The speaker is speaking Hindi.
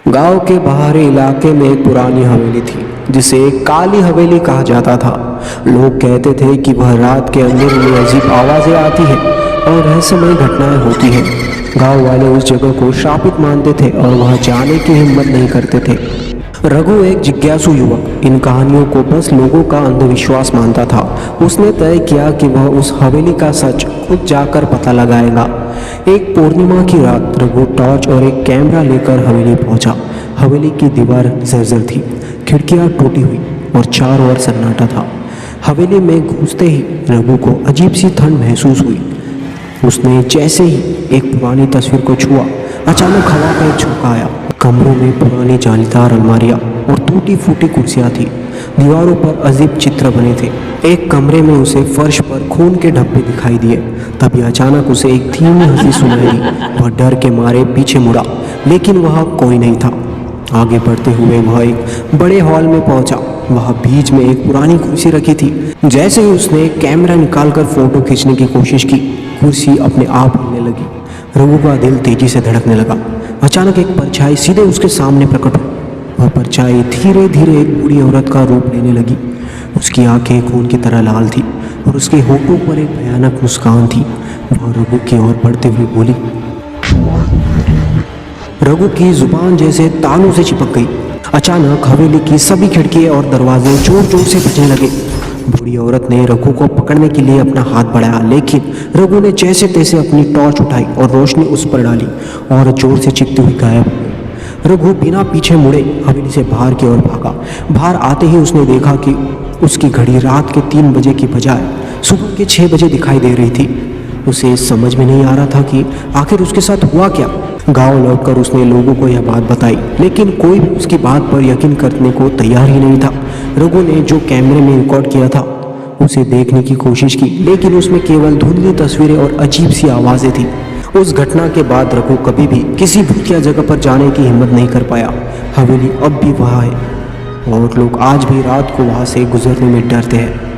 गांव के बाहरी इलाके में एक पुरानी हवेली थी जिसे काली हवेली कहा जाता था। लोग कहते थे कि वह रात के अंधेरे में अजीब आवाजें आती है और रहस्यमय घटनाएं होती हैं। गांव वाले उस जगह को श्रापित मानते थे और वह जाने की हिम्मत नहीं करते थे। रघु एक जिज्ञासु युवक इन कहानियों को बस लोगों का अंधविश्वास मानता था। उसने तय किया कि वह उस हवेली का सच खुद जाकर पता लगाएगा। एक पूर्णिमा की रात रघु टॉर्च और एक कैमरा लेकर हवेली पहुंचा। हवेली की दीवार जर्जर थी, खिड़कियां टूटी हुई और चारों ओर सन्नाटा था। हवेली में घुसते ही रघु को अजीब सी ठंड महसूस हुई। उसने जैसे ही एक पुरानी तस्वीर को छुआ, अचानक हवा का एक झोंका आया। कमरों में पुरानी जालीदार अलमारियां और टूटी फूटी कुर्सियां थी। दीवारों पर अजीब चित्र बने थे। एक कमरे में उसे फर्श पर खून के धब्बे दिखाई दिए। तभी अचानक उसे एक धीमी हंसी सुनाई दी। वह डर के मारे पीछे मुड़ा, लेकिन वहाँ कोई नहीं था। आगे बढ़ते हुए वह एक बड़े हॉल में पहुंचा। वहाँ बीच में एक पुरानी कुर्सी रखी थी। जैसे ही उसने कैमरा निकालकर फोटो खींचने की कोशिश की, कुर्सी अपने आप हिलने लगी। रघु का दिल तेजी से धड़कने लगा। अचानक एक परछाई सीधे उसके सामने प्रकट हुई। वह परछाई धीरे धीरे एक बूढ़ी औरत का रूप लेने लगी। उसकी आंखें खून की तरह लाल थी और उसके होठों पर एक भयानक मुस्कान थी। वह रघु की ओर बढ़ते हुए बोली। रघु की जुबान जैसे तालों से चिपक गई। अचानक हवेली की सभी खिड़कियां और दरवाजे जोर जोर से बजने लगे। बूढ़ी औरत ने रघु को पकड़ने के लिए अपना हाथ बढ़ाया, लेकिन रघु ने जैसे तैसे अपनी टॉर्च उठाई और रोशनी उस पर डाली और जोर से चीखती हुई गायब हो गई। रघु बिना पीछे मुड़े हवेली से बाहर की ओर भागा। बाहर आते ही उसने देखा कि उसकी घड़ी रात के 3 बजे की बजाय सुबह के 6 बजे दिखाई दे रही थी। उसे समझ में नहीं आ रहा था कि आखिर उसके साथ हुआ क्या। गांव लौटकर उसने लोगों को यह बात बताई, लेकिन कोई भी उसकी बात पर यकीन करने को तैयार ही नहीं था। रघु ने जो कैमरे में रिकॉर्ड किया था उसे देखने की कोशिश की, लेकिन उसमें केवल धुंधली तस्वीरें और अजीब सी आवाज़ें थी। उस घटना के बाद रघु कभी भी किसी भूतिया जगह पर जाने की हिम्मत नहीं कर पाया। हवेली अब भी वहाँ है और लोग आज भी रात को वहाँ से गुजरने में डरते हैं।